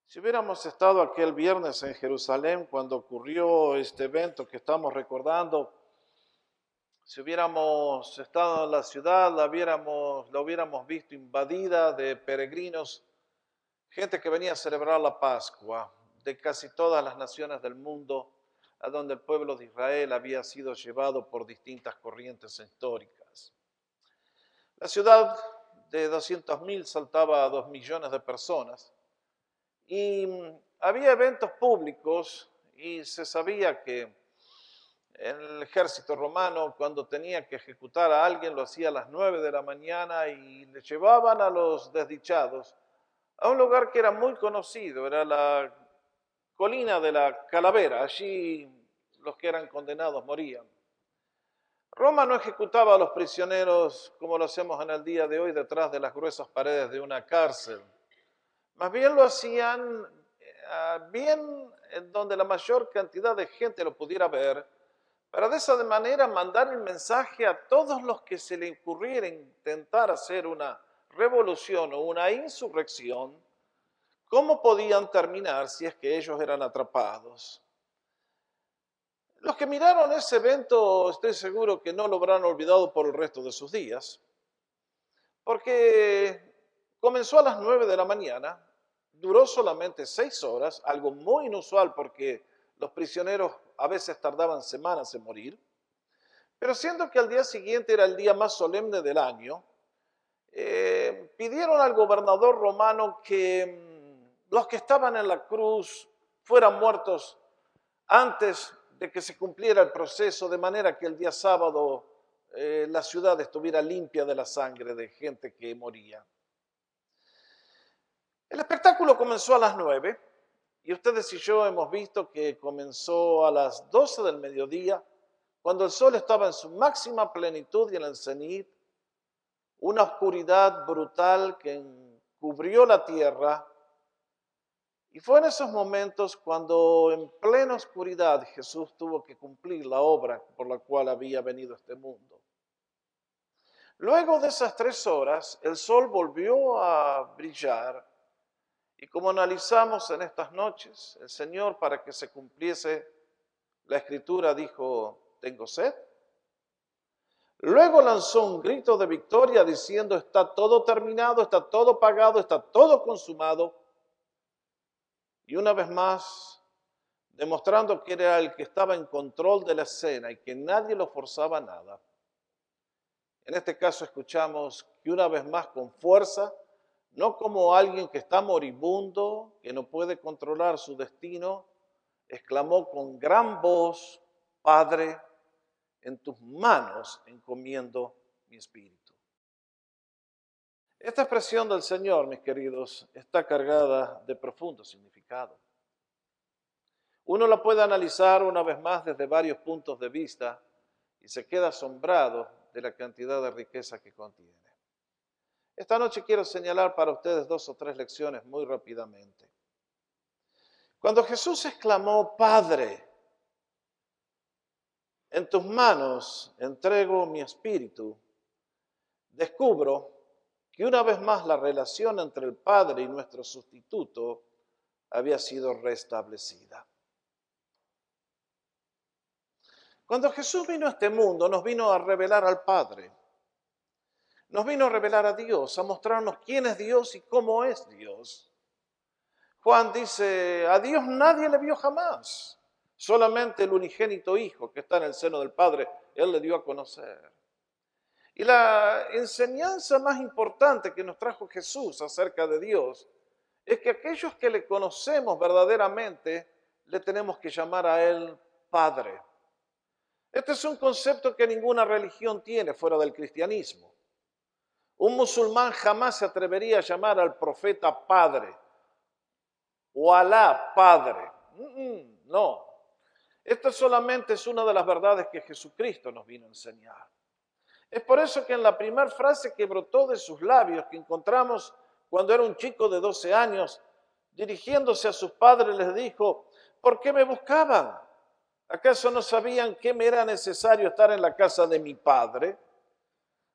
Si hubiéramos estado aquel viernes en Jerusalén cuando ocurrió este evento que estamos recordando, si hubiéramos estado en la ciudad, la hubiéramos visto invadida de peregrinos, gente que venía a celebrar la Pascua de casi todas las naciones del mundo, a donde el pueblo de Israel había sido llevado por distintas corrientes históricas. La ciudad de 200.000 saltaba a 2 millones de personas. Y había eventos públicos y se sabía que el ejército romano, cuando tenía que ejecutar a alguien, lo hacía a las 9 de la mañana y le llevaban a los desdichados a un lugar que era muy conocido, era la colina de la Calavera. Allí los que eran condenados morían. Roma no ejecutaba a los prisioneros como lo hacemos en el día de hoy detrás de las gruesas paredes de una cárcel. Más bien lo hacían bien en donde la mayor cantidad de gente lo pudiera ver, para de esa manera mandar el mensaje a todos los que se le ocurriera intentar hacer una revolución o una insurrección, cómo podían terminar si es que ellos eran atrapados. Los que miraron ese evento, estoy seguro que no lo habrán olvidado por el resto de sus días, porque comenzó a las 9 de la mañana, duró solamente 6 horas, algo muy inusual porque los prisioneros a veces tardaban semanas en morir, pero siendo que al día siguiente era el día más solemne del año, pidieron al gobernador romano que los que estaban en la cruz fueran muertos antes de que se cumpliera el proceso, de manera que el día sábado la ciudad estuviera limpia de la sangre de gente que moría. El espectáculo comenzó a las 9 y ustedes y yo hemos visto que comenzó a las 12 del mediodía, cuando el sol estaba en su máxima plenitud y en el cenit, una oscuridad brutal que cubrió la tierra. Y fue en esos momentos cuando en plena oscuridad Jesús tuvo que cumplir la obra por la cual había venido a este mundo. Luego de esas 3 horas, el sol volvió a brillar y como analizamos en estas noches, el Señor, para que se cumpliese la Escritura, dijo, tengo sed. Luego lanzó un grito de victoria diciendo, está todo terminado, está todo pagado, está todo consumado. Y una vez más, demostrando que era el que estaba en control de la escena y que nadie lo forzaba a nada. En este caso escuchamos que una vez más con fuerza, no como alguien que está moribundo, que no puede controlar su destino, exclamó con gran voz, Padre, en tus manos encomiendo mi espíritu. Esta expresión del Señor, mis queridos, está cargada de profundo significado. Uno la puede analizar una vez más desde varios puntos de vista y se queda asombrado de la cantidad de riqueza que contiene. Esta noche quiero señalar para ustedes 2 o 3 lecciones muy rápidamente. Cuando Jesús exclamó, Padre, en tus manos entrego mi espíritu, descubro que una vez más la relación entre el Padre y nuestro sustituto había sido restablecida. Cuando Jesús vino a este mundo, nos vino a revelar al Padre. Nos vino a revelar a Dios, a mostrarnos quién es Dios y cómo es Dios. Juan dice, a Dios nadie le vio jamás. Solamente el unigénito Hijo que está en el seno del Padre, Él le dio a conocer. Y la enseñanza más importante que nos trajo Jesús acerca de Dios es que aquellos que le conocemos verdaderamente, le tenemos que llamar a Él Padre. Este es un concepto que ninguna religión tiene fuera del cristianismo. Un musulmán jamás se atrevería a llamar al profeta Padre o Alá Padre. No. Esto solamente es una de las verdades que Jesucristo nos vino a enseñar. Es por eso que en la primera frase que brotó de sus labios, que encontramos cuando era un chico de 12 años, dirigiéndose a sus padres les dijo, ¿por qué me buscaban? ¿Acaso no sabían que me era necesario estar en la casa de mi padre?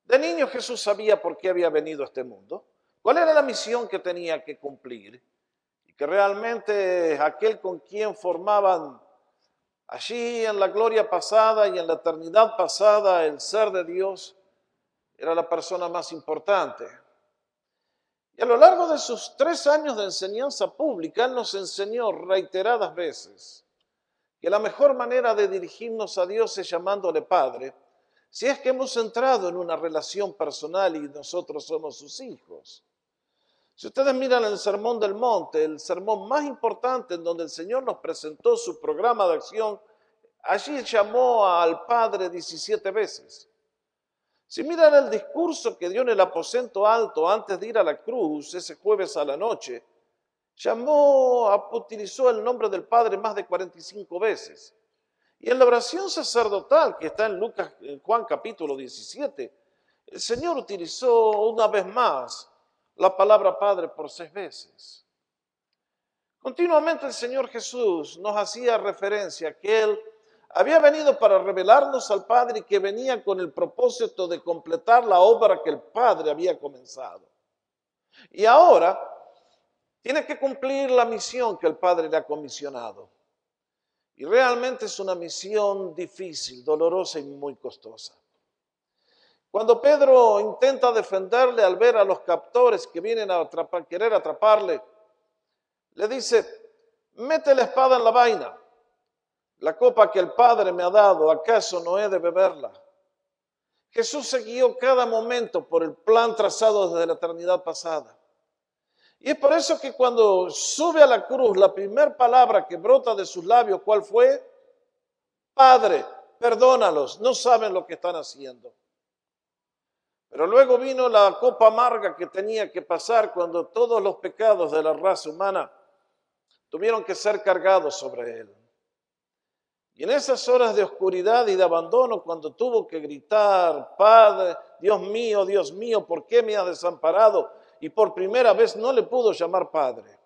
De niño Jesús sabía por qué había venido a este mundo, cuál era la misión que tenía que cumplir. Y que realmente aquel con quien formaban allí en la gloria pasada y en la eternidad pasada el ser de Dios era la persona más importante. Y a lo largo de sus 3 años de enseñanza pública, Él nos enseñó reiteradas veces que la mejor manera de dirigirnos a Dios es llamándole Padre, si es que hemos entrado en una relación personal y nosotros somos sus hijos. Si ustedes miran el Sermón del Monte, el sermón más importante en donde el Señor nos presentó su programa de acción, allí llamó al Padre 17 veces. Si miran el discurso que dio en el aposento alto antes de ir a la cruz ese jueves a la noche, utilizó el nombre del Padre más de 45 veces. Y en la oración sacerdotal que está en Juan capítulo 17, el Señor utilizó una vez más la palabra Padre por 6 veces. Continuamente el Señor Jesús nos hacía referencia a que Él había venido para revelarnos al Padre y que venía con el propósito de completar la obra que el Padre había comenzado. Y ahora tiene que cumplir la misión que el Padre le ha comisionado. Y realmente es una misión difícil, dolorosa y muy costosa. Cuando Pedro intenta defenderle al ver a los captores que vienen a querer atraparle, le dice, mete la espada en la vaina. La copa que el Padre me ha dado, ¿acaso no he de beberla? Jesús se guió cada momento por el plan trazado desde la eternidad pasada. Y es por eso que cuando sube a la cruz, la primera palabra que brota de sus labios, ¿cuál fue? Padre, perdónalos, no saben lo que están haciendo. Pero luego vino la copa amarga que tenía que pasar cuando todos los pecados de la raza humana tuvieron que ser cargados sobre él. Y en esas horas de oscuridad y de abandono, cuando tuvo que gritar, Padre, Dios mío, ¿por qué me has desamparado? Y por primera vez no le pudo llamar Padre.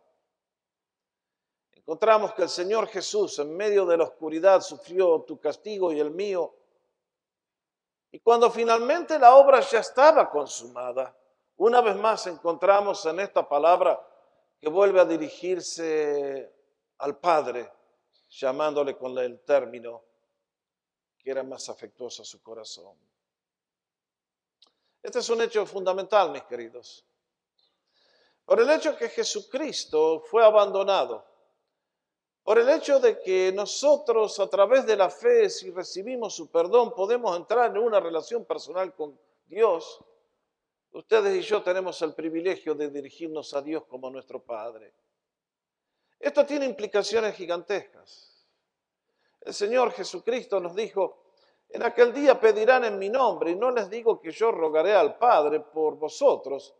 Encontramos que el Señor Jesús en medio de la oscuridad sufrió tu castigo y el mío. Y cuando finalmente la obra ya estaba consumada, una vez más encontramos en esta palabra que vuelve a dirigirse al Padre, llamándole con el término que era más afectuoso a su corazón. Este es un hecho fundamental, mis queridos. Por el hecho que Jesucristo fue abandonado, por el hecho de que nosotros a través de la fe, si recibimos su perdón, podemos entrar en una relación personal con Dios, ustedes y yo tenemos el privilegio de dirigirnos a Dios como nuestro Padre. Esto tiene implicaciones gigantescas. El Señor Jesucristo nos dijo, en aquel día pedirán en mi nombre, y no les digo que yo rogaré al Padre por vosotros,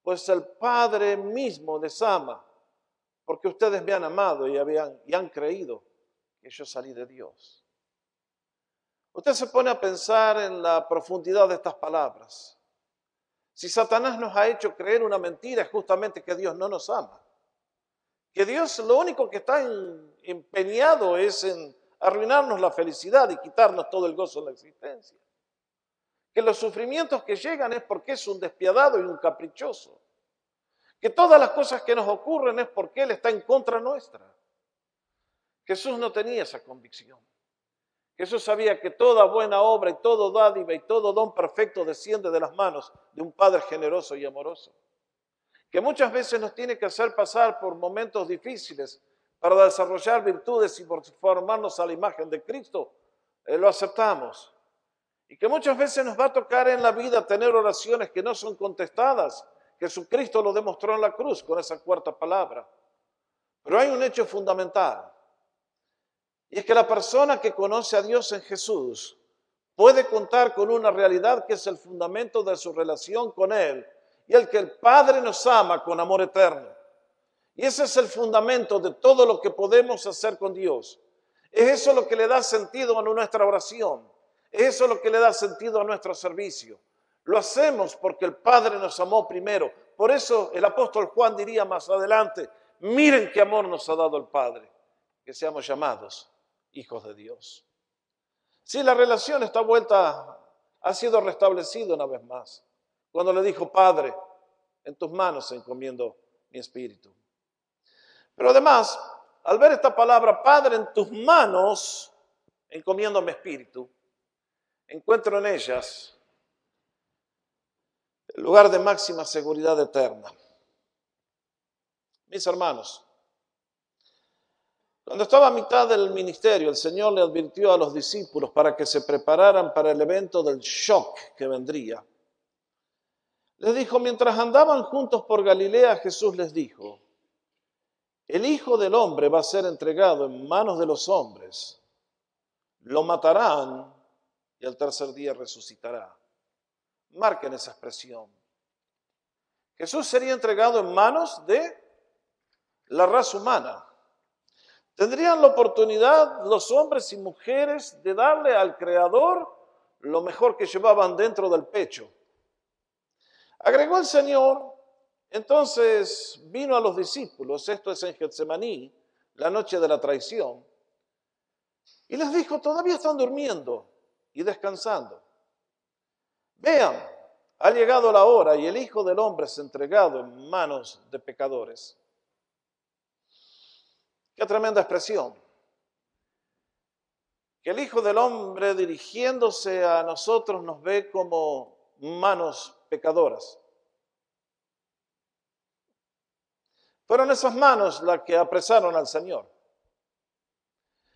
pues el Padre mismo les ama, porque ustedes me han amado y han creído que yo salí de Dios. Usted se pone a pensar en la profundidad de estas palabras. Si Satanás nos ha hecho creer una mentira, es justamente que Dios no nos ama. Que Dios lo único que está empeñado es en arruinarnos la felicidad y quitarnos todo el gozo de la existencia. Que los sufrimientos que llegan es porque es un despiadado y un caprichoso. Que todas las cosas que nos ocurren es porque Él está en contra nuestra. Jesús no tenía esa convicción. Jesús sabía que toda buena obra y todo dádiva y todo don perfecto desciende de las manos de un Padre generoso y amoroso. Que muchas veces nos tiene que hacer pasar por momentos difíciles para desarrollar virtudes y formarnos a la imagen de Cristo, lo aceptamos. Y que muchas veces nos va a tocar en la vida tener oraciones que no son contestadas. Jesucristo lo demostró en la cruz con esa cuarta palabra. Pero hay un hecho fundamental. Y es que la persona que conoce a Dios en Jesús puede contar con una realidad que es el fundamento de su relación con Él. Y el que el Padre nos ama con amor eterno. Y ese es el fundamento de todo lo que podemos hacer con Dios. Es eso lo que le da sentido a nuestra oración. Es eso lo que le da sentido a nuestro servicio. Lo hacemos porque el Padre nos amó primero. Por eso el apóstol Juan diría más adelante, miren qué amor nos ha dado el Padre, que seamos llamados hijos de Dios. Sí, la relación está ha sido restablecida una vez más. Cuando le dijo, Padre, en tus manos encomiendo mi espíritu. Pero además, al ver esta palabra, Padre, en tus manos encomiendo mi espíritu, encuentro en ellas el lugar de máxima seguridad eterna. Mis hermanos, cuando estaba a mitad del ministerio, el Señor le advirtió a los discípulos para que se prepararan para el evento del shock que vendría. Les dijo, mientras andaban juntos por Galilea, Jesús les dijo, el Hijo del Hombre va a ser entregado en manos de los hombres, lo matarán y al tercer día resucitará. Marquen esa expresión. Jesús sería entregado en manos de la raza humana. Tendrían la oportunidad los hombres y mujeres de darle al Creador lo mejor que llevaban dentro del pecho. Agregó el Señor, entonces vino a los discípulos, esto es en Getsemaní, la noche de la traición, y les dijo, todavía están durmiendo y descansando. Vean, ha llegado la hora y el Hijo del Hombre es entregado en manos de pecadores. Qué tremenda expresión. Que el Hijo del Hombre dirigiéndose a nosotros nos ve como manos pecadoras. Fueron esas manos las que apresaron al Señor.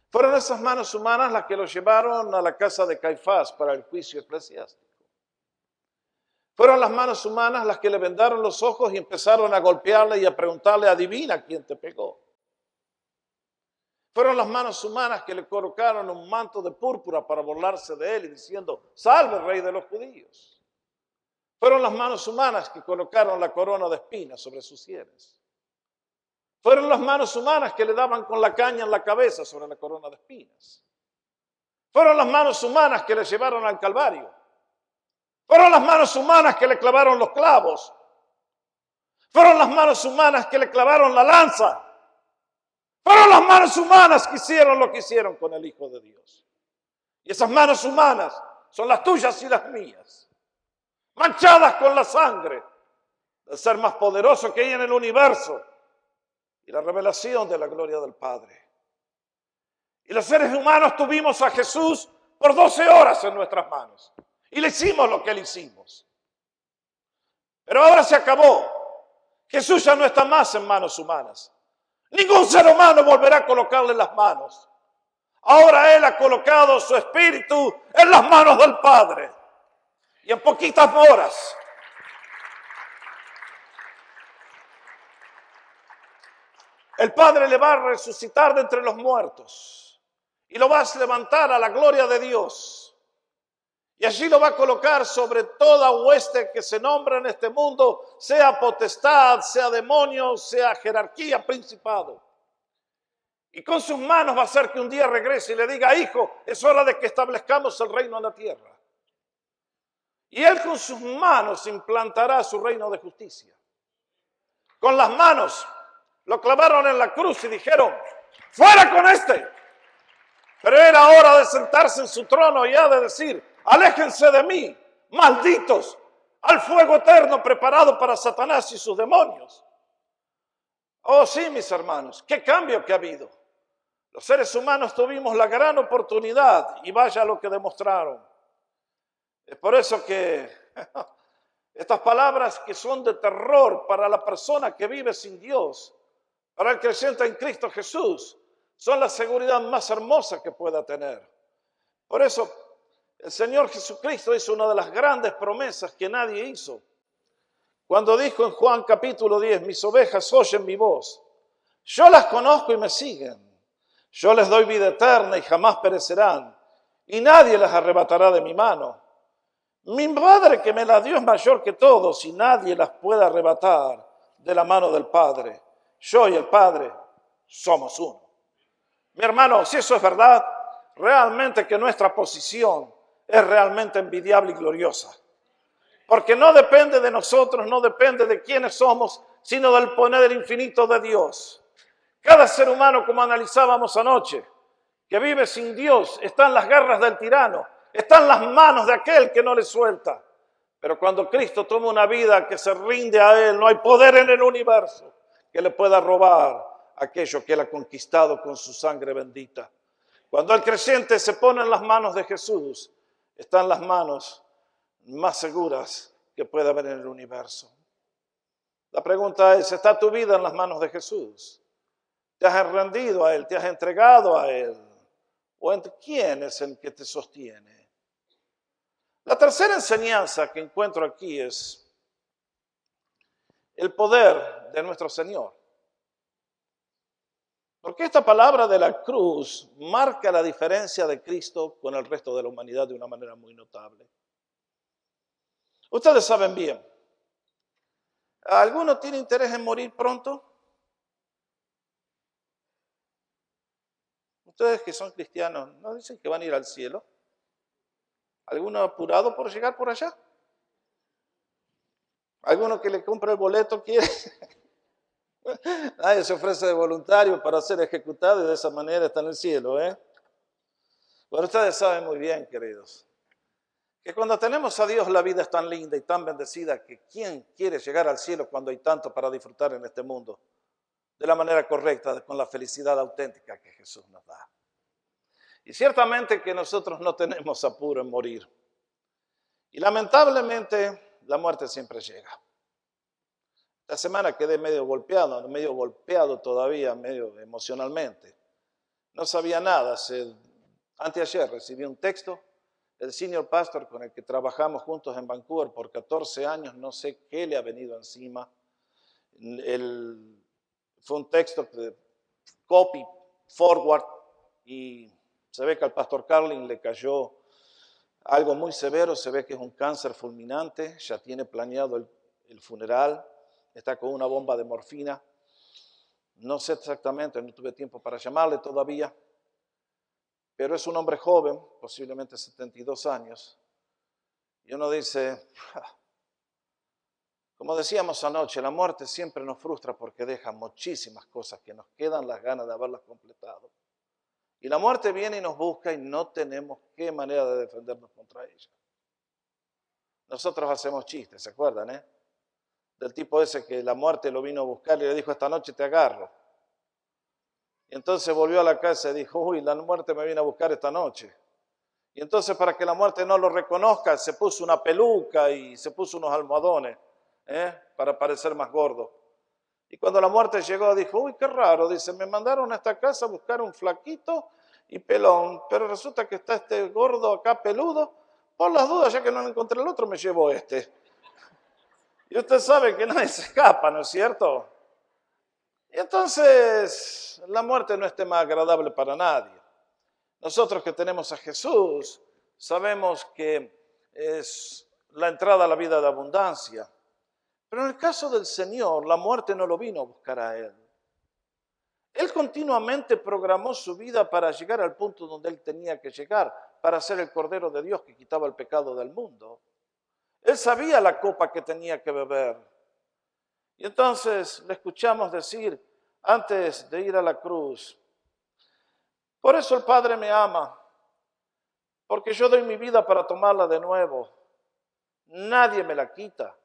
Fueron esas manos humanas las que lo llevaron a la casa de Caifás para el juicio eclesiástico. Fueron las manos humanas las que le vendaron los ojos y empezaron a golpearle y a preguntarle, adivina quién te pegó. Fueron las manos humanas que le colocaron un manto de púrpura para burlarse de él y diciendo, salve rey de los judíos. Fueron las manos humanas que colocaron la corona de espinas sobre sus sienes. Fueron las manos humanas que le daban con la caña en la cabeza sobre la corona de espinas. Fueron las manos humanas que le llevaron al Calvario. Fueron las manos humanas que le clavaron los clavos. Fueron las manos humanas que le clavaron la lanza. Fueron las manos humanas que hicieron lo que hicieron con el Hijo de Dios. Y esas manos humanas son las tuyas y las mías, manchadas con la sangre del ser más poderoso que hay en el universo y la revelación de la gloria del Padre. Y los seres humanos tuvimos a Jesús por 12 horas en nuestras manos y le hicimos lo que le hicimos. Pero ahora se acabó. Jesús ya no está más en manos humanas. Ningún ser humano volverá a colocarle las manos. Ahora Él ha colocado su espíritu en las manos del Padre. Y en poquitas horas el Padre le va a resucitar de entre los muertos y lo va a levantar a la gloria de Dios. Y allí lo va a colocar sobre toda hueste que se nombra en este mundo, sea potestad, sea demonio, sea jerarquía, principado. Y con sus manos va a hacer que un día regrese y le diga, hijo, es hora de que establezcamos el reino en la tierra. Y Él con sus manos implantará su reino de justicia. Con las manos lo clavaron en la cruz y dijeron, ¡fuera con este! Pero era hora de sentarse en su trono y ha de decir, aléjense de mí, malditos, al fuego eterno preparado para Satanás y sus demonios. Oh sí, mis hermanos, qué cambio que ha habido. Los seres humanos tuvimos la gran oportunidad y vaya lo que demostraron. Es por eso que estas palabras que son de terror para la persona que vive sin Dios, para el creyente en Cristo Jesús, son la seguridad más hermosa que pueda tener. Por eso, el Señor Jesucristo hizo una de las grandes promesas que nadie hizo. Cuando dijo en Juan capítulo 10, mis ovejas oyen mi voz. Yo las conozco y me siguen. Yo les doy vida eterna y jamás perecerán. Y nadie las arrebatará de mi mano. Mi Padre que me las dio es mayor que todos y nadie las puede arrebatar de la mano del Padre. Yo y el Padre somos uno. Mi hermano, si eso es verdad, realmente que nuestra posición es realmente envidiable y gloriosa. Porque no depende de nosotros, no depende de quiénes somos, sino del poder infinito de Dios. Cada ser humano, como analizábamos anoche, que vive sin Dios, está en las garras del tirano, está en las manos de aquel que no le suelta. Pero cuando Cristo toma una vida que se rinde a Él, no hay poder en el universo que le pueda robar aquello que Él ha conquistado con su sangre bendita. Cuando el creyente se pone en las manos de Jesús, están las manos más seguras que puede haber en el universo. La pregunta es, ¿está tu vida en las manos de Jesús? ¿Te has rendido a Él? ¿Te has entregado a Él? ¿O entre quién es el que te sostiene? La tercera enseñanza que encuentro aquí es el poder de nuestro Señor. Porque esta palabra de la cruz marca la diferencia de Cristo con el resto de la humanidad de una manera muy notable. Ustedes saben bien, ¿alguno tiene interés en morir pronto? Ustedes que son cristianos, ¿no dicen que van a ir al cielo? ¿Alguno apurado por llegar por allá? ¿Alguno que le compre el boleto quiere? Nadie se ofrece de voluntario para ser ejecutado y de esa manera está en el cielo, ¿eh? Pero ustedes saben muy bien, queridos, que cuando tenemos a Dios la vida es tan linda y tan bendecida que ¿quién quiere llegar al cielo cuando hay tanto para disfrutar en este mundo? De la manera correcta, con la felicidad auténtica que Jesús nos da. Y ciertamente que nosotros no tenemos apuro en morir. Y lamentablemente la muerte siempre llega. Esta semana quedé medio golpeado todavía, medio emocionalmente. No sabía nada. Anteayer recibí un texto del senior pastor con el que trabajamos juntos en Vancouver por 14 años. No sé qué le ha venido encima. Fue un texto de copy, forward, y se ve que al pastor Carlin le cayó algo muy severo. Se ve que es un cáncer fulminante. Ya tiene planeado el funeral. Está con una bomba de morfina. No sé exactamente, no tuve tiempo para llamarle todavía, pero es un hombre joven, posiblemente 72 años. Y uno dice, como decíamos anoche, la muerte siempre nos frustra porque deja muchísimas cosas que nos quedan las ganas de haberlas completado. Y la muerte viene y nos busca y no tenemos qué manera de defendernos contra ella. Nosotros hacemos chistes, ¿se acuerdan, del tipo ese que la muerte lo vino a buscar y le dijo, esta noche te agarro. Y entonces volvió a la casa y dijo, uy, la muerte me viene a buscar esta noche. Y entonces para que la muerte no lo reconozca, se puso una peluca y se puso unos almohadones, para parecer más gordo. Y cuando la muerte llegó, dijo, uy, qué raro, dice, me mandaron a esta casa a buscar un flaquito y pelón, pero resulta que está este gordo acá peludo. Por las dudas, ya que no encontré el otro, me llevo este. Y usted sabe que nadie se escapa, ¿no es cierto? Y entonces la muerte no es tema agradable para nadie. Nosotros que tenemos a Jesús sabemos que es la entrada a la vida de abundancia. Pero en el caso del Señor, la muerte no lo vino a buscar a Él. Él continuamente programó su vida para llegar al punto donde Él tenía que llegar, para ser el Cordero de Dios que quitaba el pecado del mundo. Él sabía la copa que tenía que beber. Y entonces le escuchamos decir, antes de ir a la cruz, por eso el Padre me ama, porque yo doy mi vida para tomarla de nuevo. Nadie me la quita,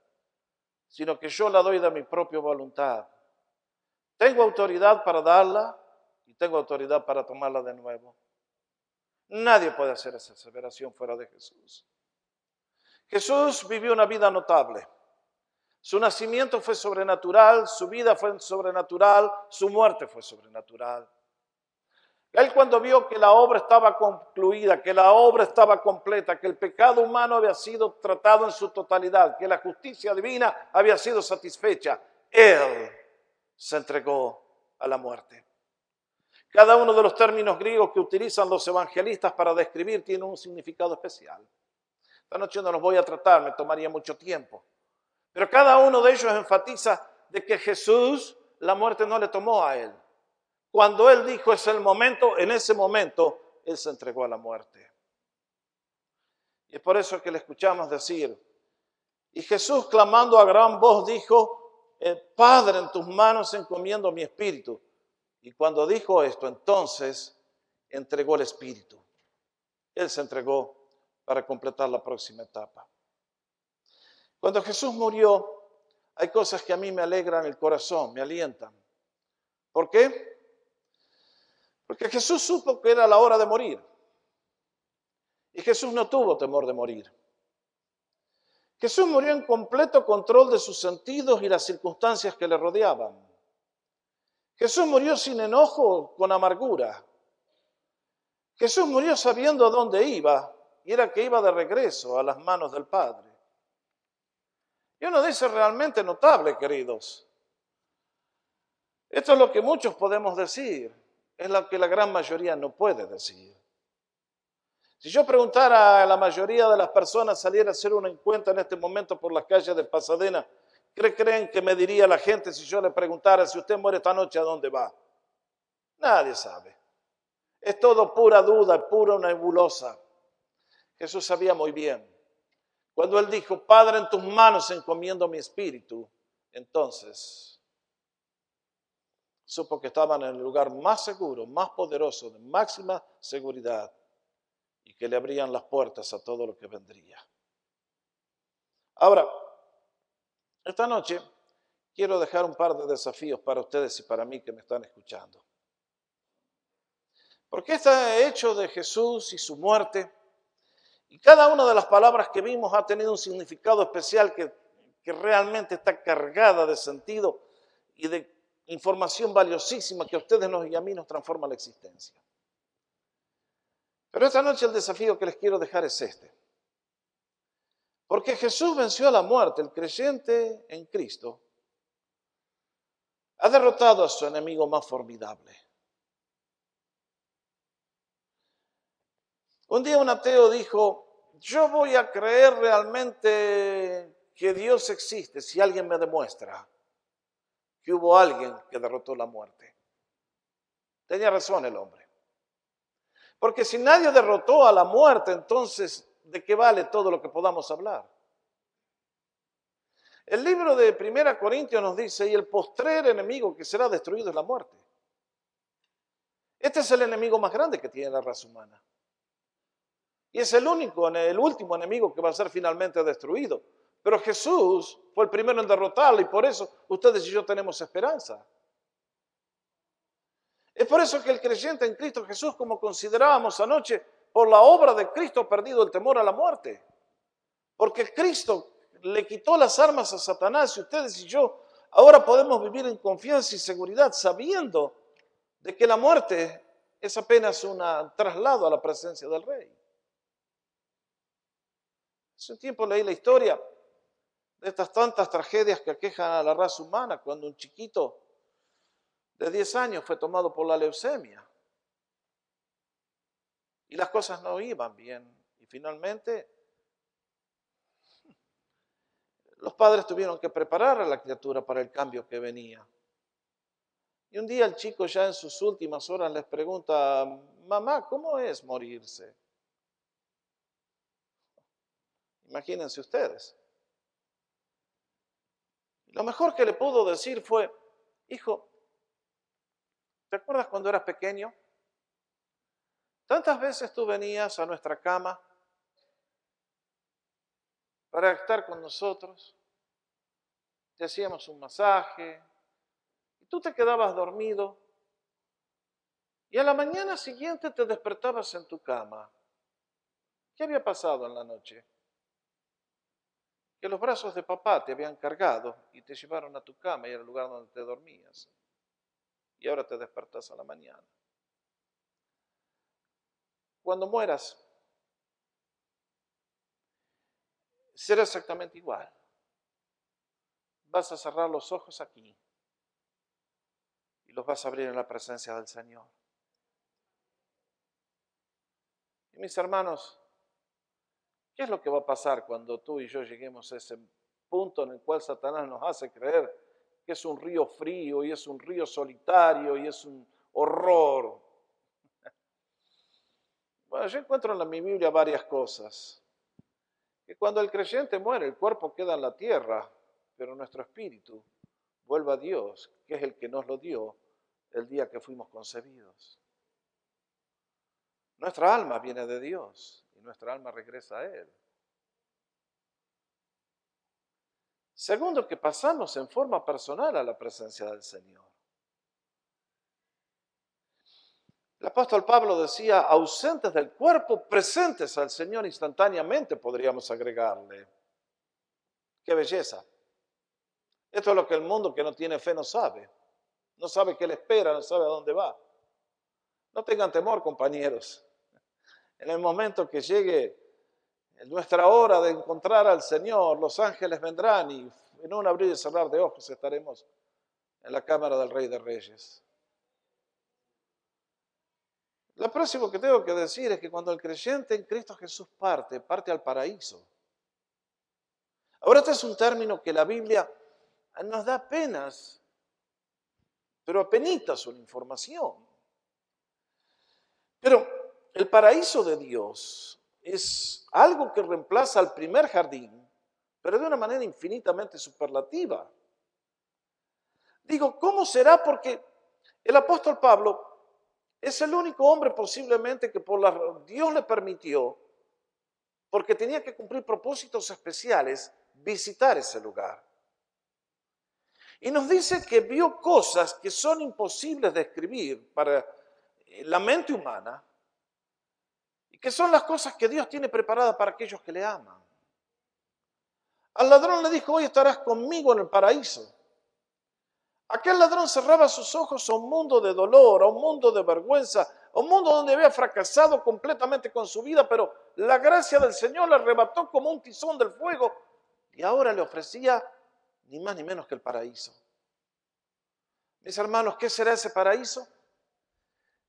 sino que yo la doy de mi propia voluntad. Tengo autoridad para darla y tengo autoridad para tomarla de nuevo. Nadie puede hacer esa aseveración fuera de Jesús. Jesús vivió una vida notable. Su nacimiento fue sobrenatural, su vida fue sobrenatural, su muerte fue sobrenatural. Él cuando vio que la obra estaba concluida, que la obra estaba completa, que el pecado humano había sido tratado en su totalidad, que la justicia divina había sido satisfecha, Él se entregó a la muerte. Cada uno de los términos griegos que utilizan los evangelistas para describir tiene un significado especial. Esta noche no los voy a tratar, me tomaría mucho tiempo. Pero cada uno de ellos enfatiza de que Jesús, la muerte no le tomó a Él. Cuando Él dijo es el momento, en ese momento Él se entregó a la muerte. Y es por eso que le escuchamos decir, y Jesús clamando a gran voz dijo, Padre, en tus manos encomiendo mi espíritu. Y cuando dijo esto, entonces entregó el espíritu. Él se entregó para completar la próxima etapa. Cuando Jesús murió, hay cosas que a mí me alegran el corazón, me alientan. ¿Por qué? Porque Jesús supo que era la hora de morir. Y Jesús no tuvo temor de morir. Jesús murió en completo control de sus sentidos y las circunstancias que le rodeaban. Jesús murió sin enojo, con amargura. Jesús murió sabiendo a dónde iba, y era que iba de regreso a las manos del Padre. Y uno dice realmente notable, queridos. Esto es lo que muchos podemos decir, es lo que la gran mayoría no puede decir. Si yo preguntara a la mayoría de las personas salir a hacer una encuesta en este momento por las calles de Pasadena, ¿qué creen que me diría la gente si yo le preguntara si usted muere esta noche a dónde va? Nadie sabe. Es todo pura duda, pura nebulosa. Jesús sabía muy bien. Cuando Él dijo, Padre, en tus manos encomiendo mi espíritu, entonces supo que estaban en el lugar más seguro, más poderoso, de máxima seguridad, y que le abrían las puertas a todo lo que vendría. Ahora, esta noche quiero dejar un par de desafíos para ustedes y para mí que me están escuchando. Porque este hecho de Jesús y su muerte, y cada una de las palabras que vimos ha tenido un significado especial que realmente está cargada de sentido y de información valiosísima que a ustedes y a mí nos transforma la existencia. Pero esta noche el desafío que les quiero dejar es este. Porque Jesús venció a la muerte, el creyente en Cristo ha derrotado a su enemigo más formidable. Un día un ateo dijo, yo voy a creer realmente que Dios existe si alguien me demuestra que hubo alguien que derrotó la muerte. Tenía razón el hombre. Porque si nadie derrotó a la muerte, entonces, ¿de qué vale todo lo que podamos hablar? El libro de 1 Corintios nos dice, y el postrer enemigo que será destruido es la muerte. Este es el enemigo más grande que tiene la raza humana. Y es el último enemigo que va a ser finalmente destruido. Pero Jesús fue el primero en derrotarlo y por eso ustedes y yo tenemos esperanza. Es por eso que el creyente en Cristo Jesús, como considerábamos anoche, por la obra de Cristo ha perdido el temor a la muerte. Porque Cristo le quitó las armas a Satanás y ustedes y yo ahora podemos vivir en confianza y seguridad sabiendo de que la muerte es apenas un traslado a la presencia del Rey. Hace un tiempo leí la historia de estas tantas tragedias que aquejan a la raza humana cuando un chiquito de 10 años fue tomado por la leucemia. Y las cosas no iban bien. Y finalmente los padres tuvieron que preparar a la criatura para el cambio que venía. Y un día el chico ya en sus últimas horas les pregunta, mamá, ¿cómo es morirse? Imagínense ustedes. Y lo mejor que le pudo decir fue, hijo, ¿te acuerdas cuando eras pequeño? Tantas veces tú venías a nuestra cama para estar con nosotros, te hacíamos un masaje, y tú te quedabas dormido, y a la mañana siguiente te despertabas en tu cama. ¿Qué había pasado en la noche? Que los brazos de papá te habían cargado y te llevaron a tu cama y al lugar donde te dormías. Y ahora te despertás a la mañana. Cuando mueras, será exactamente igual. Vas a cerrar los ojos aquí y los vas a abrir en la presencia del Señor. Y mis hermanos, ¿qué es lo que va a pasar cuando tú y yo lleguemos a ese punto en el cual Satanás nos hace creer que es un río frío y es un río solitario y es un horror? Bueno, yo encuentro en mi Biblia varias cosas. Que cuando el creyente muere, el cuerpo queda en la tierra, pero nuestro espíritu vuelve a Dios, que es el que nos lo dio el día que fuimos concebidos. Nuestra alma viene de Dios y nuestra alma regresa a Él. Segundo, que pasamos en forma personal a la presencia del Señor. El apóstol Pablo decía, ausentes del cuerpo, presentes al Señor instantáneamente, podríamos agregarle. ¡Qué belleza! Esto es lo que el mundo que no tiene fe no sabe. No sabe qué le espera, no sabe a dónde va. No tengan temor, compañeros. En el momento que llegue nuestra hora de encontrar al Señor, los ángeles vendrán y en un abrir y cerrar de ojos estaremos en la cámara del Rey de Reyes. Lo próximo que tengo que decir es que cuando el creyente en Cristo Jesús parte al paraíso. Ahora este es un término que la Biblia nos da apenas, pero apenitas una información. Pero el paraíso de Dios es algo que reemplaza al primer jardín, pero de una manera infinitamente superlativa. Digo, ¿cómo será? Porque el apóstol Pablo es el único hombre posiblemente que Dios le permitió, porque tenía que cumplir propósitos especiales, visitar ese lugar. Y nos dice que vio cosas que son imposibles de describir para la mente humana, y que son las cosas que Dios tiene preparadas para aquellos que le aman. Al ladrón le dijo, hoy estarás conmigo en el paraíso. Aquel ladrón cerraba sus ojos a un mundo de dolor, a un mundo de vergüenza, a un mundo donde había fracasado completamente con su vida, pero la gracia del Señor le arrebató como un tizón del fuego y ahora le ofrecía ni más ni menos que el paraíso. Mis hermanos, ¿qué será ese paraíso?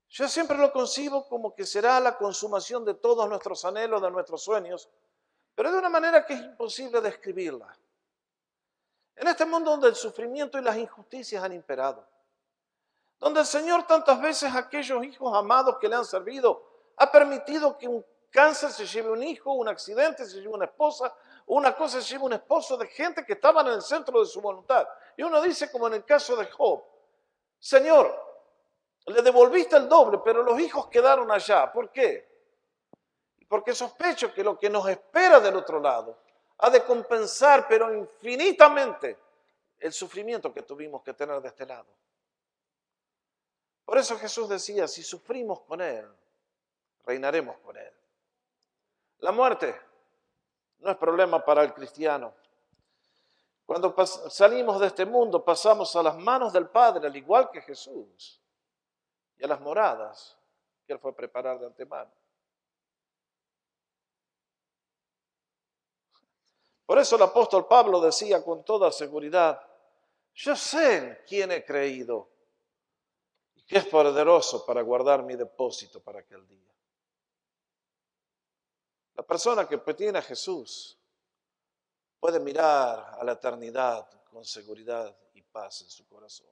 Yo siempre lo concibo como que será la consumación de todos nuestros anhelos, de nuestros sueños, pero de una manera que es imposible describirla. En este mundo donde el sufrimiento y las injusticias han imperado, donde el Señor tantas veces a aquellos hijos amados que le han servido ha permitido que un cáncer se lleve un hijo, un accidente se lleve una esposa, una cosa se lleve un esposo, de gente que estaban en el centro de su voluntad. Y uno dice, como en el caso de Job, Señor, le devolviste el doble, pero los hijos quedaron allá. ¿Por qué? Porque sospecho que lo que nos espera del otro lado ha de compensar, pero infinitamente, el sufrimiento que tuvimos que tener de este lado. Por eso Jesús decía, si sufrimos con Él, reinaremos con Él. La muerte no es problema para el cristiano. Cuando salimos de este mundo, pasamos a las manos del Padre, al igual que Jesús, y a las moradas que Él fue a preparar de antemano. Por eso el apóstol Pablo decía con toda seguridad, yo sé en quién he creído y que es poderoso para guardar mi depósito para aquel día. La persona que tiene a Jesús puede mirar a la eternidad con seguridad y paz en su corazón.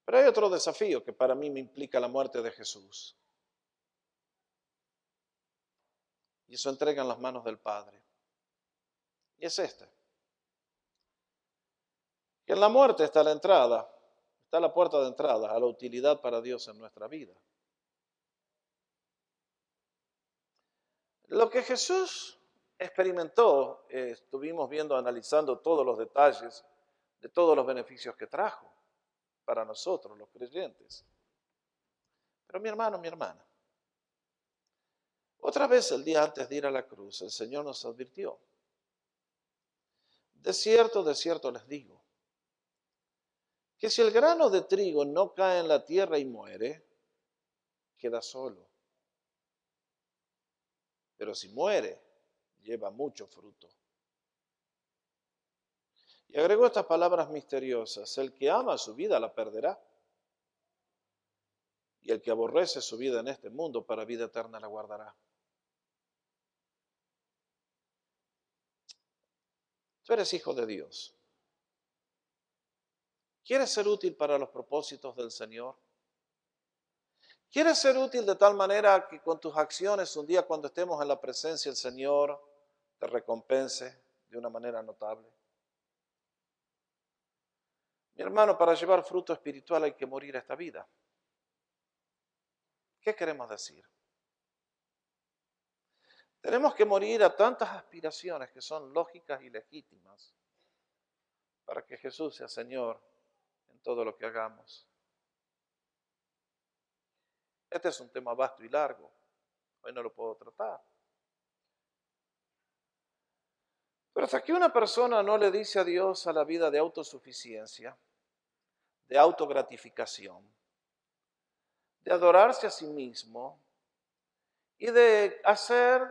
Pero hay otro desafío que para mí me implica la muerte de Jesús. Y eso entrega en las manos del Padre. Y es este. Que en la muerte está la entrada, está la puerta de entrada a la utilidad para Dios en nuestra vida. Lo que Jesús experimentó, estuvimos viendo, analizando todos los detalles de todos los beneficios que trajo para nosotros, los creyentes. Pero mi hermano, mi hermana, otra vez el día antes de ir a la cruz, el Señor nos advirtió. De cierto les digo, que si el grano de trigo no cae en la tierra y muere, queda solo. Pero si muere, lleva mucho fruto. Y agregó estas palabras misteriosas, el que ama su vida la perderá, y el que aborrece su vida en este mundo para vida eterna la guardará. Tú eres hijo de Dios. ¿Quieres ser útil para los propósitos del Señor? ¿Quieres ser útil de tal manera que con tus acciones un día cuando estemos en la presencia del Señor te recompense de una manera notable? Mi hermano, para llevar fruto espiritual hay que morir a esta vida. ¿Qué queremos decir? Tenemos que morir a tantas aspiraciones que son lógicas y legítimas para que Jesús sea Señor en todo lo que hagamos. Este es un tema vasto y largo. Hoy no lo puedo tratar. Pero hasta que una persona no le dice adiós a la vida de autosuficiencia, de autogratificación, de adorarse a sí mismo y de hacer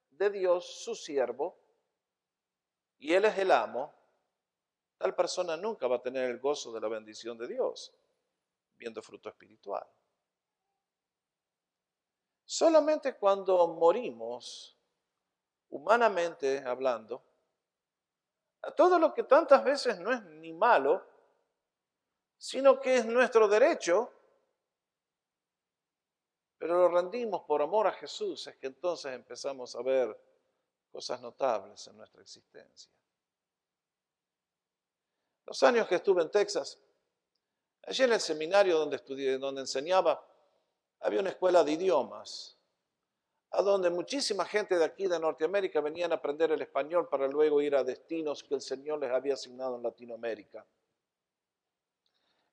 de Dios su siervo, y Él es el amo, tal persona nunca va a tener el gozo de la bendición de Dios, viendo fruto espiritual. Solamente cuando morimos, humanamente hablando, a todo lo que tantas veces no es ni malo, sino que es nuestro derecho, pero lo rendimos por amor a Jesús, es que entonces empezamos a ver cosas notables en nuestra existencia. Los años que estuve en Texas, allí en el seminario donde estudié, donde enseñaba, había una escuela de idiomas, a donde muchísima gente de aquí de Norteamérica venían a aprender el español para luego ir a destinos que el Señor les había asignado en Latinoamérica.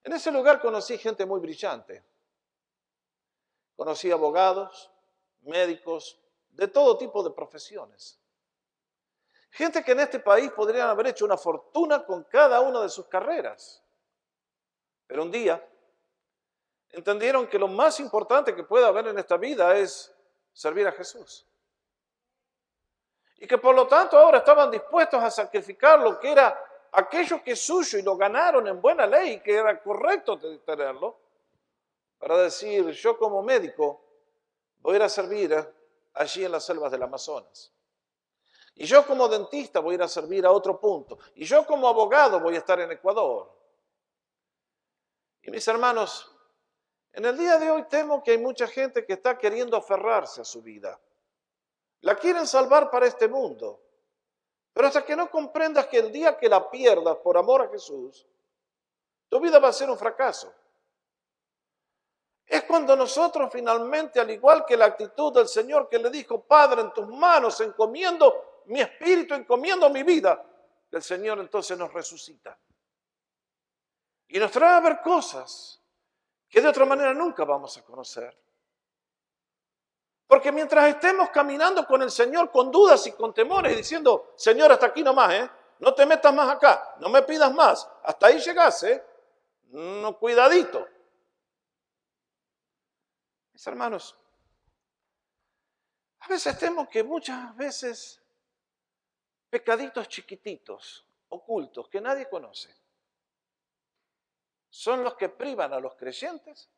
En ese lugar conocí gente muy brillante. Conocí abogados, médicos, de todo tipo de profesiones. Gente que en este país podrían haber hecho una fortuna con cada una de sus carreras. Pero un día entendieron que lo más importante que puede haber en esta vida es servir a Jesús. Y que por lo tanto ahora estaban dispuestos a sacrificar lo que era aquello que es suyo y lo ganaron en buena ley, que era correcto tenerlo, para decir, yo como médico voy a ir a servir allí en las selvas del Amazonas. Y yo como dentista voy a ir a servir a otro punto. Y yo como abogado voy a estar en Ecuador. Y mis hermanos, en el día de hoy temo que hay mucha gente que está queriendo aferrarse a su vida. La quieren salvar para este mundo. Pero hasta que no comprendas que el día que la pierdas por amor a Jesús, tu vida va a ser un fracaso. Es cuando nosotros finalmente, al igual que la actitud del Señor que le dijo, Padre, en tus manos encomiendo mi espíritu, encomiendo mi vida, el Señor entonces nos resucita. Y nos trae a ver cosas que de otra manera nunca vamos a conocer. Porque mientras estemos caminando con el Señor con dudas y con temores y diciendo, Señor, hasta aquí nomás, no te metas más acá, no me pidas más, hasta ahí llegase, no, cuidadito. Mis hermanos, a veces temo que muchas veces pecaditos chiquititos, ocultos, que nadie conoce, son los que privan a los creyentes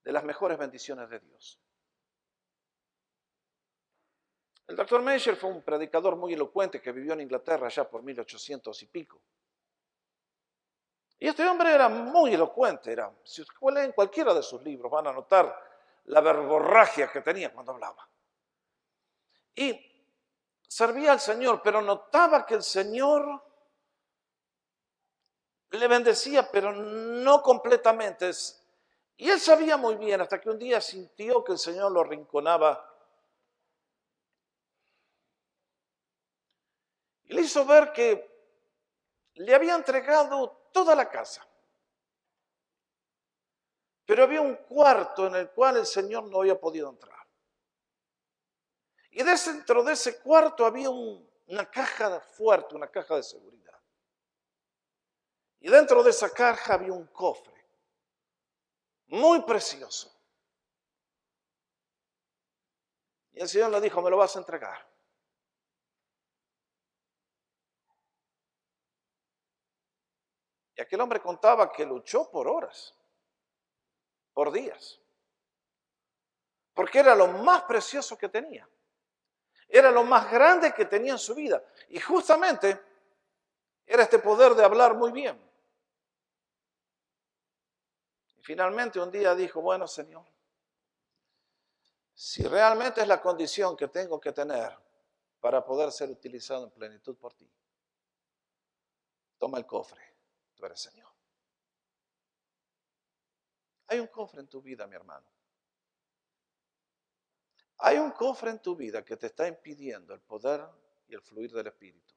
de las mejores bendiciones de Dios. El doctor Meisher fue un predicador muy elocuente que vivió en Inglaterra ya por 1800 y pico. Y este hombre era muy elocuente, si ustedes leen cualquiera de sus libros van a notar la verborragia que tenía cuando hablaba. Y servía al Señor, pero notaba que el Señor le bendecía, pero no completamente. Y él sabía muy bien, hasta que un día sintió que el Señor lo arrinconaba y le hizo ver que le había entregado toda la casa. Pero había un cuarto en el cual el Señor no había podido entrar. Y dentro de ese cuarto había una caja fuerte, una caja de seguridad. Y dentro de esa caja había un cofre muy precioso. Y el Señor le dijo, me lo vas a entregar. Y aquel hombre contaba que luchó por horas, por días, porque era lo más precioso que tenía. Era lo más grande que tenía en su vida. Y justamente era este poder de hablar muy bien. Y finalmente un día dijo, bueno, Señor, si realmente es la condición que tengo que tener para poder ser utilizado en plenitud por ti, toma el cofre, tú eres Señor. Hay un cofre en tu vida, mi hermano. Hay un cofre en tu vida que te está impidiendo el poder y el fluir del Espíritu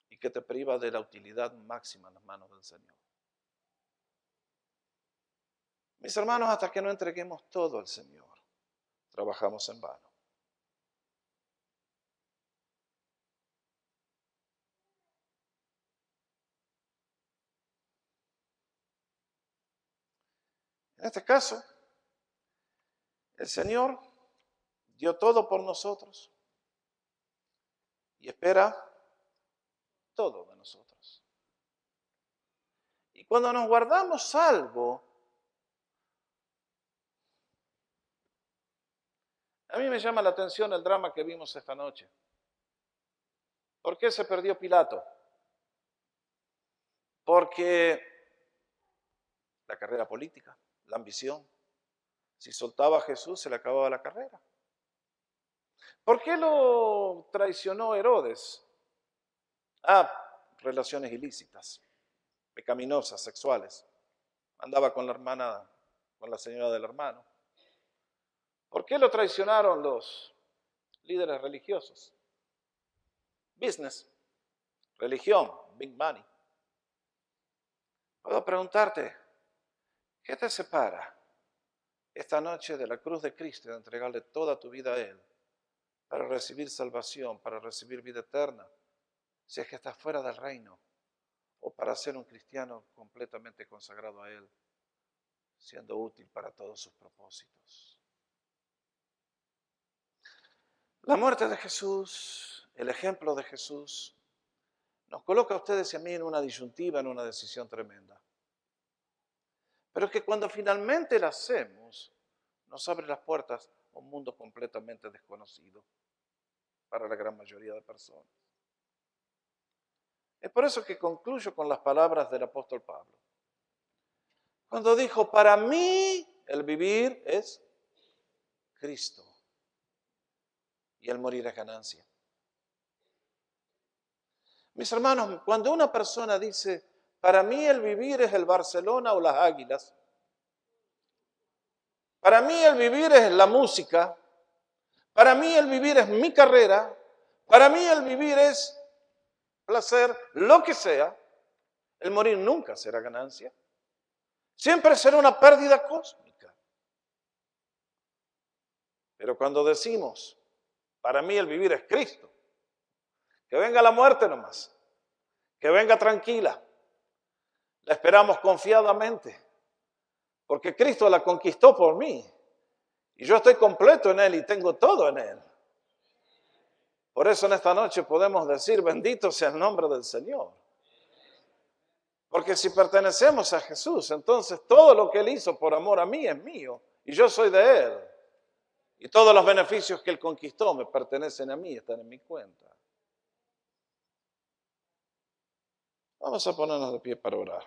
y que te priva de la utilidad máxima en las manos del Señor. Mis hermanos, hasta que no entreguemos todo al Señor, trabajamos en vano. En este caso, el Señor dio todo por nosotros y espera todo de nosotros. Y cuando nos guardamos algo, a mí me llama la atención el drama que vimos esta noche. ¿Por qué se perdió Pilato? Porque la carrera política, la ambición. Si soltaba a Jesús, se le acababa la carrera. ¿Por qué lo traicionó Herodes? Relaciones ilícitas, pecaminosas, sexuales. Andaba con la hermana, con la señora del hermano. ¿Por qué lo traicionaron los líderes religiosos? Business, religión, big money. Puedo preguntarte, ¿qué te separa esta noche de la cruz de Cristo, de entregarle toda tu vida a Él, para recibir salvación, para recibir vida eterna, si es que estás fuera del reino, o para ser un cristiano completamente consagrado a Él, siendo útil para todos sus propósitos? La muerte de Jesús, el ejemplo de Jesús, nos coloca a ustedes y a mí en una disyuntiva, en una decisión tremenda. Pero que cuando finalmente la hacemos, nos abre las puertas a un mundo completamente desconocido para la gran mayoría de personas. Es por eso que concluyo con las palabras del apóstol Pablo. Cuando dijo, para mí el vivir es Cristo y el morir es ganancia. Mis hermanos, cuando una persona dice, para mí el vivir es el Barcelona o las Águilas, para mí el vivir es la música, para mí el vivir es mi carrera, para mí el vivir es placer, lo que sea, el morir nunca será ganancia. Siempre será una pérdida cósmica. Pero cuando decimos, para mí el vivir es Cristo, que venga la muerte nomás, que venga tranquila, la esperamos confiadamente, porque Cristo la conquistó por mí, y yo estoy completo en Él y tengo todo en Él. Por eso en esta noche podemos decir, bendito sea el nombre del Señor. Porque si pertenecemos a Jesús, entonces todo lo que Él hizo por amor a mí es mío, y yo soy de Él. Y todos los beneficios que Él conquistó me pertenecen a mí, están en mi cuenta. Vamos a ponernos de pie para orar.